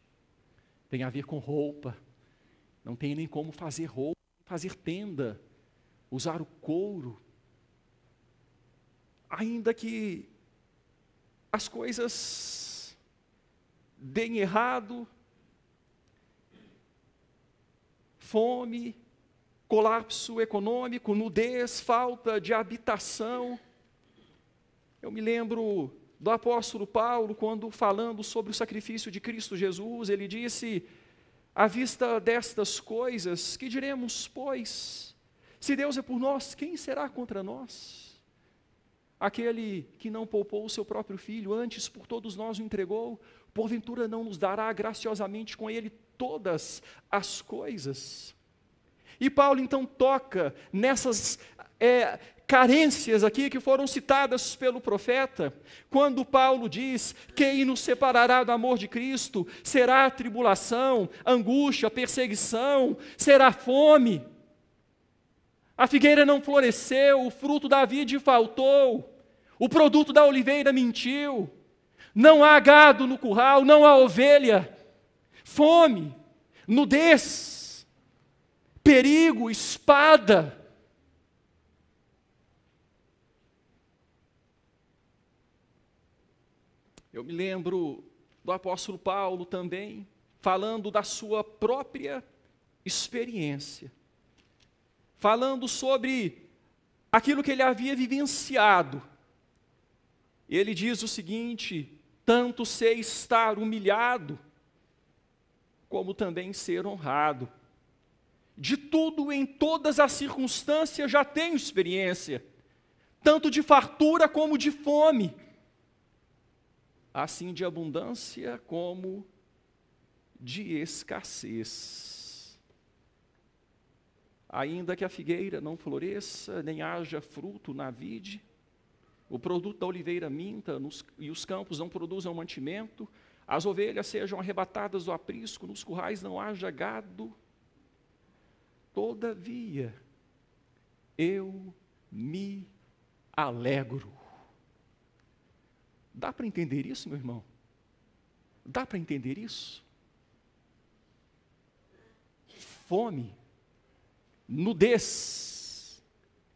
tem a ver com roupa. Não tem nem como fazer roupa, fazer tenda, usar o couro. Ainda que as coisas deem errado, fome, colapso econômico, nudez, falta de habitação. Eu me lembro do apóstolo Paulo, quando falando sobre o sacrifício de Cristo Jesus, ele disse: à vista destas coisas, que diremos, pois? Se Deus é por nós, quem será contra nós? Aquele que não poupou o seu próprio filho, antes por todos nós o entregou, porventura não nos dará graciosamente com ele todas as coisas? E Paulo então toca nessas carências aqui que foram citadas pelo profeta, quando Paulo diz: quem nos separará do amor de Cristo? Será tribulação, angústia, perseguição, será fome. A figueira não floresceu, o fruto da vide faltou, o produto da oliveira mentiu, não há gado no curral, não há ovelha, fome, nudez, perigo, espada. Eu me lembro do apóstolo Paulo também, falando da sua própria experiência, falando sobre aquilo que ele havia vivenciado. Ele diz o seguinte: tanto sei estar humilhado, como também ser honrado. De tudo, em todas as circunstâncias, já tenho experiência, tanto de fartura como de fome, assim de abundância como de escassez. Ainda que a figueira não floresça, nem haja fruto na vide, o produto da oliveira minta e os campos não produzam mantimento, as ovelhas sejam arrebatadas do aprisco, nos currais não haja gado, todavia eu me alegro. Dá para entender isso, meu irmão? Dá para entender isso? Fome, nudez,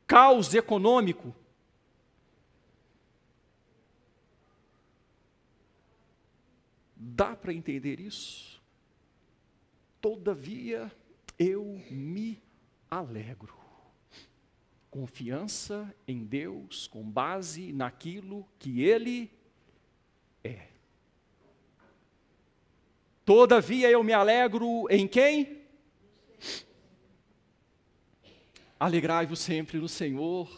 caos econômico, Dá para entender isso? Todavia eu me alegro. Confiança em Deus com base naquilo que Ele é. Todavia eu me alegro em quem? Alegrai-vos sempre no Senhor.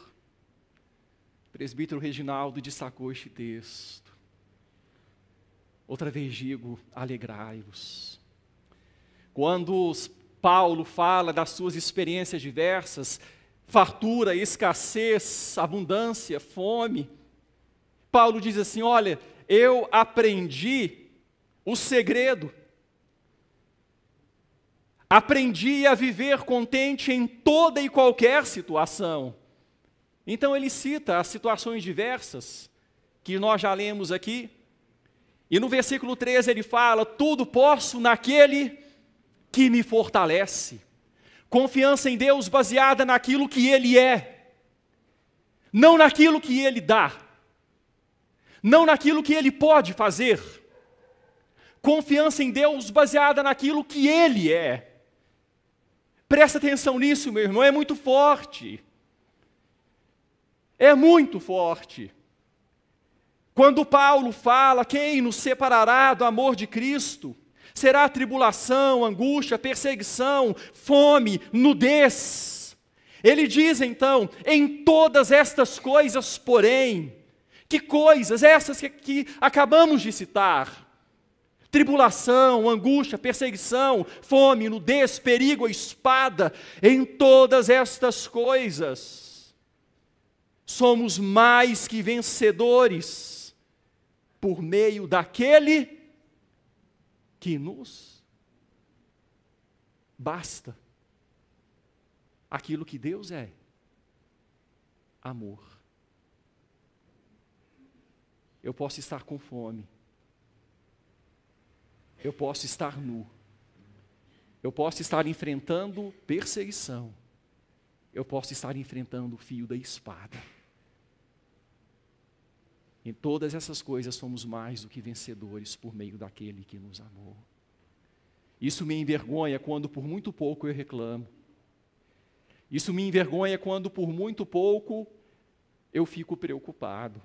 O presbítero Reginaldo destacou este texto. Outra vez digo, alegrai-vos. Quando Paulo fala das suas experiências diversas, fartura, escassez, abundância, fome, Paulo diz assim, olha, eu aprendi o segredo. Aprendi a viver contente em toda e qualquer situação. Então ele cita as situações diversas que nós já lemos aqui. E no versículo 13 ele fala, tudo posso naquele que me fortalece. Confiança em Deus baseada naquilo que Ele é. Não naquilo que Ele dá. Não naquilo que Ele pode fazer. Confiança em Deus baseada naquilo que Ele é. Presta atenção nisso, meu irmão, é muito forte. É muito forte. Quando Paulo fala, quem nos separará do amor de Cristo? Será tribulação, angústia, perseguição, fome, nudez. Ele diz então, em todas estas coisas, porém, que coisas? Essas que acabamos de citar. Tribulação, angústia, perseguição, fome, nudez, perigo, espada, em todas estas coisas, somos mais que vencedores, por meio daquele que nos basta. Aquilo que Deus é, amor. Eu posso estar com fome. Eu posso estar nu. Eu posso estar enfrentando perseguição. Eu posso estar enfrentando o fio da espada. Em todas essas coisas somos mais do que vencedores por meio daquele que nos amou. Isso me envergonha quando por muito pouco eu reclamo. Isso me envergonha quando por muito pouco eu fico preocupado.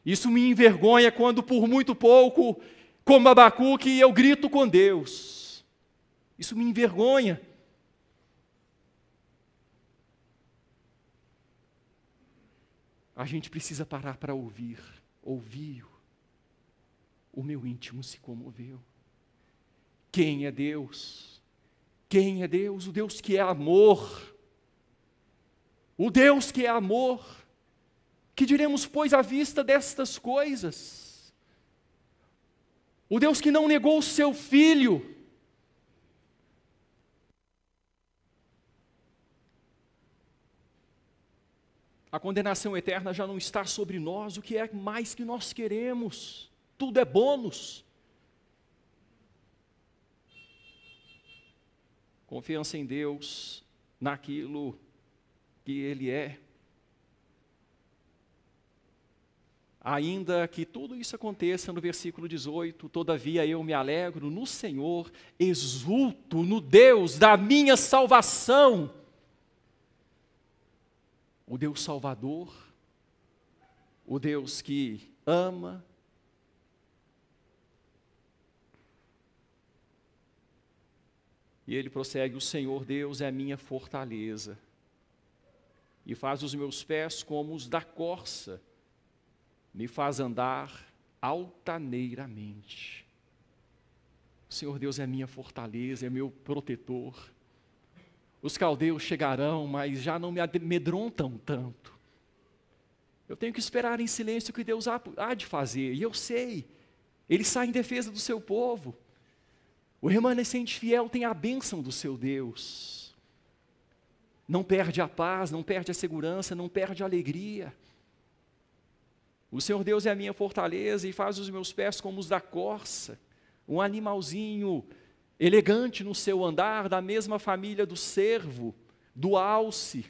Isso me envergonha quando por muito pouco, como Abacuque, eu grito com Deus. Isso me envergonha. A gente precisa parar para ouvir. Ouviu. O meu íntimo se comoveu. Quem é Deus? Quem é Deus? O Deus que é amor. O Deus que é amor. Que diremos, pois, à vista destas coisas? O Deus que não negou o seu Filho. A condenação eterna já não está sobre nós, o que é mais que nós queremos? Tudo é bônus. Confiança em Deus, naquilo que Ele é. Ainda que tudo isso aconteça no versículo 18, todavia eu me alegro no Senhor, exulto no Deus da minha salvação. O Deus Salvador, o Deus que ama. E ele prossegue, o Senhor Deus é a minha fortaleza, e faz os meus pés como os da corça, me faz andar altaneiramente. O Senhor Deus é a minha fortaleza, é meu protetor. Os caldeus chegarão, mas já não me amedrontam tanto. Eu tenho que esperar em silêncio o que Deus há de fazer, e eu sei, Ele sai em defesa do seu povo. O remanescente fiel tem a bênção do seu Deus. Não perde a paz, não perde a segurança, não perde a alegria. O Senhor Deus é a minha fortaleza e faz os meus pés como os da corça. Um animalzinho elegante no seu andar, da mesma família do cervo, do alce,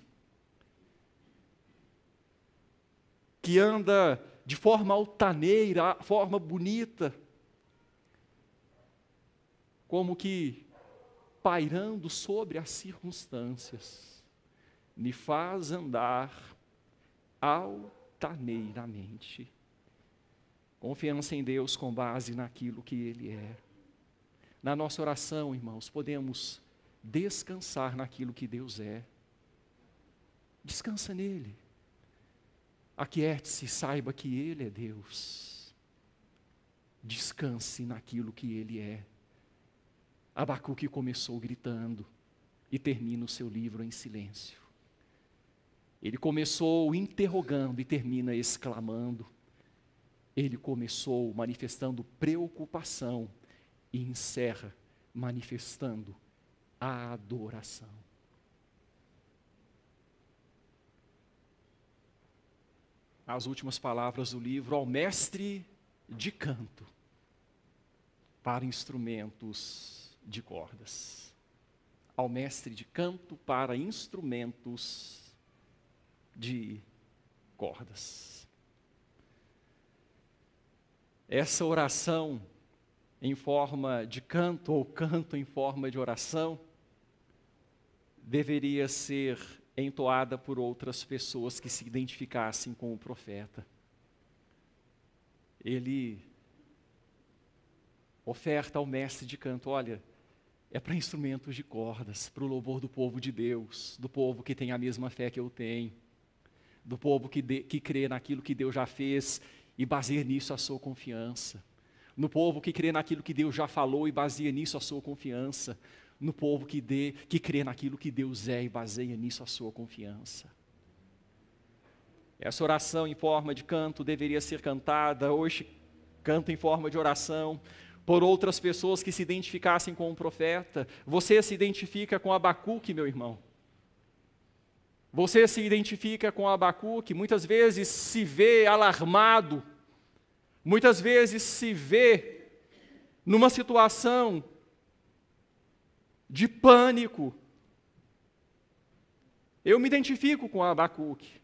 que anda de forma altaneira, forma bonita, como que pairando sobre as circunstâncias, me faz andar altaneiramente. Confiança em Deus com base naquilo que Ele é. Na nossa oração, irmãos, podemos descansar naquilo que Deus é. Descansa nele. Aquiete-se, saiba que Ele é Deus. Descanse naquilo que Ele é. Abacuque começou gritando e termina o seu livro em silêncio. Ele começou interrogando e termina exclamando. Ele começou manifestando preocupação e encerra manifestando a adoração. As últimas palavras do livro: ao mestre de canto para instrumentos de cordas. Ao mestre de canto para instrumentos de cordas. Essa oração em forma de canto, ou canto em forma de oração, deveria ser entoada por outras pessoas que se identificassem com o profeta. Ele oferta ao mestre de canto: olha, é para instrumentos de cordas, para o louvor do povo de Deus, do povo que tem a mesma fé que eu tenho, do povo que crê naquilo que Deus já fez e baseia nisso a sua confiança, no povo que crê naquilo que Deus já falou e baseia nisso a sua confiança, no povo que crê naquilo que Deus é e baseia nisso a sua confiança. Essa oração em forma de canto deveria ser cantada, hoje canto em forma de oração, por outras pessoas que se identificassem com o profeta. Você se identifica com Abacuque, meu irmão? Você se identifica com Abacuque? Muitas vezes se vê alarmado, muitas vezes se vê numa situação de pânico. Eu me identifico com Abacuque.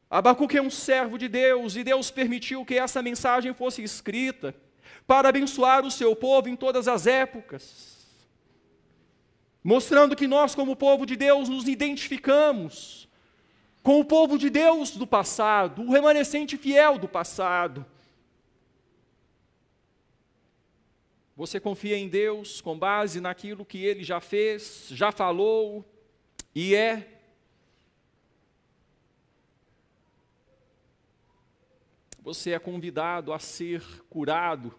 Abacuque é um servo de Deus e Deus permitiu que essa mensagem fosse escrita para abençoar o seu povo em todas as épocas, mostrando que nós, como povo de Deus, nos identificamos com o povo de Deus do passado, o remanescente fiel do passado. Você confia em Deus com base naquilo que Ele já fez, já falou e é? Você é convidado a ser curado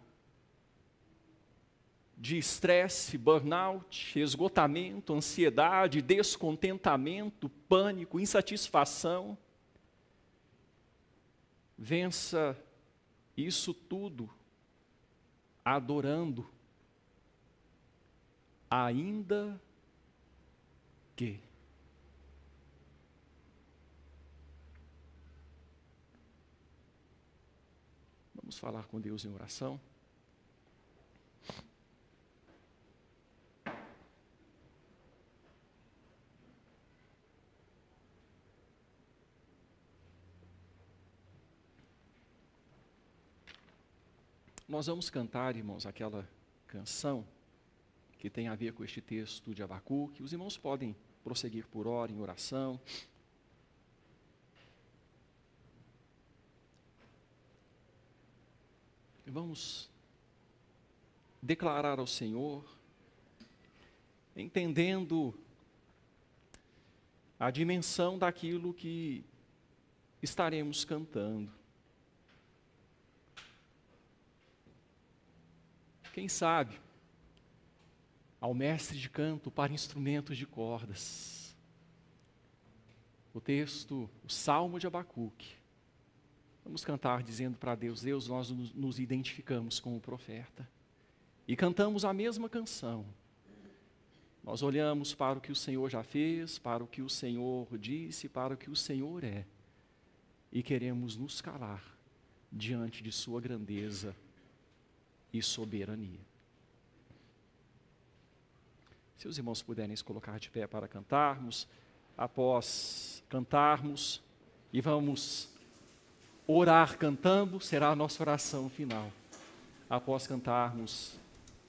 de estresse, burnout, esgotamento, ansiedade, descontentamento, pânico, insatisfação. Vença isso tudo adorando, ainda que. Vamos falar com Deus em oração. Nós vamos cantar, irmãos, aquela canção que tem a ver com este texto de Abacuque. Os irmãos podem prosseguir por hora em oração. Vamos declarar ao Senhor, entendendo a dimensão daquilo que estaremos cantando. Quem sabe, ao mestre de canto para instrumentos de cordas. O texto, o Salmo de Abacuque. Vamos cantar dizendo para Deus: Deus, nós nos identificamos com o profeta. E cantamos a mesma canção. Nós olhamos para o que o Senhor já fez, para o que o Senhor disse, para o que o Senhor é. E queremos nos calar diante de sua grandeza e soberania. Se os irmãos puderem se colocar de pé para cantarmos, após cantarmos, e vamos orar cantando, será a nossa oração final. após cantarmos,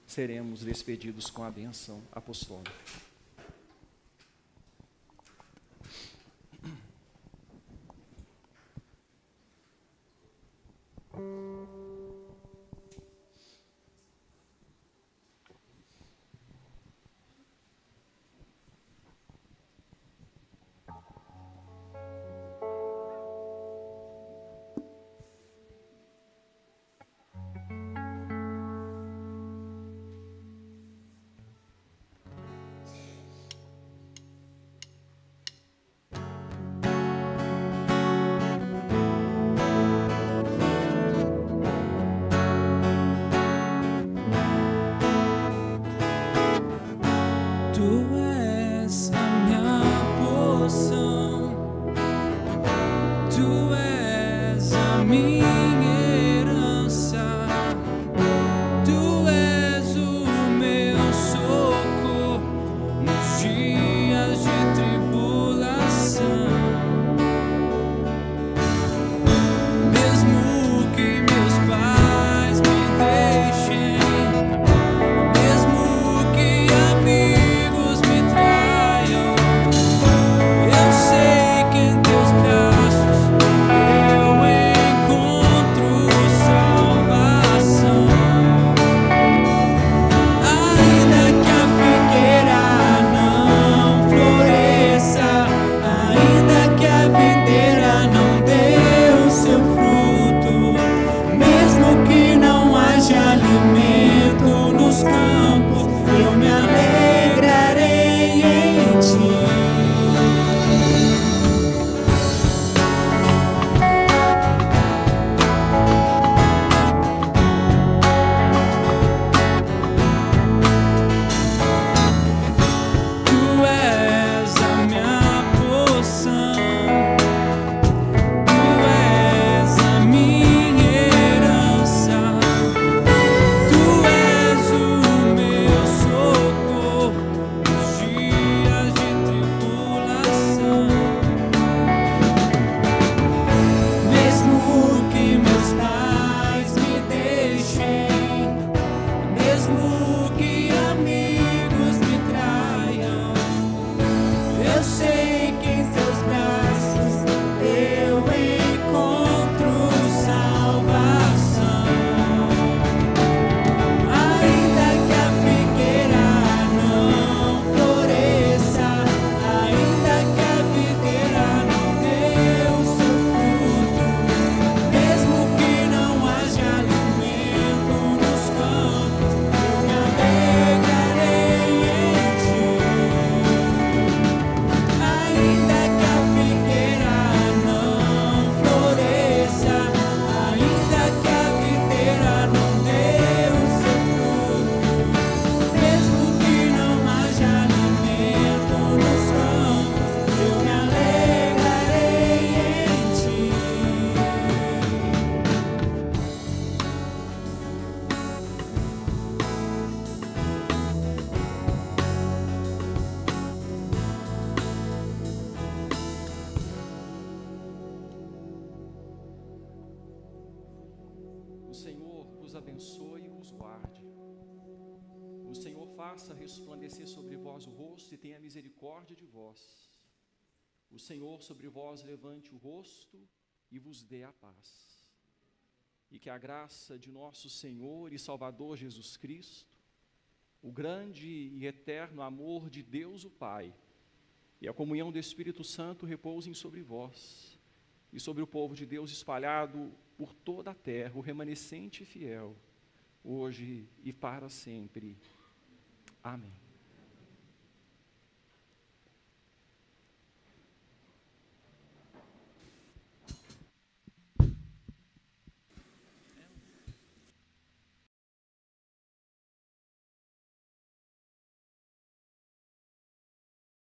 seremos despedidos com a bênção apostólica. Abençoe e vos guarde. O Senhor faça resplandecer sobre vós o rosto e tenha misericórdia de vós. O Senhor sobre vós levante o rosto e vos dê a paz. E que a graça de nosso Senhor e Salvador Jesus Cristo, o grande e eterno amor de Deus o Pai e a comunhão do Espírito Santo repousem sobre vós e sobre o povo de Deus espalhado por toda a terra, o remanescente e fiel, hoje e para sempre. Amém.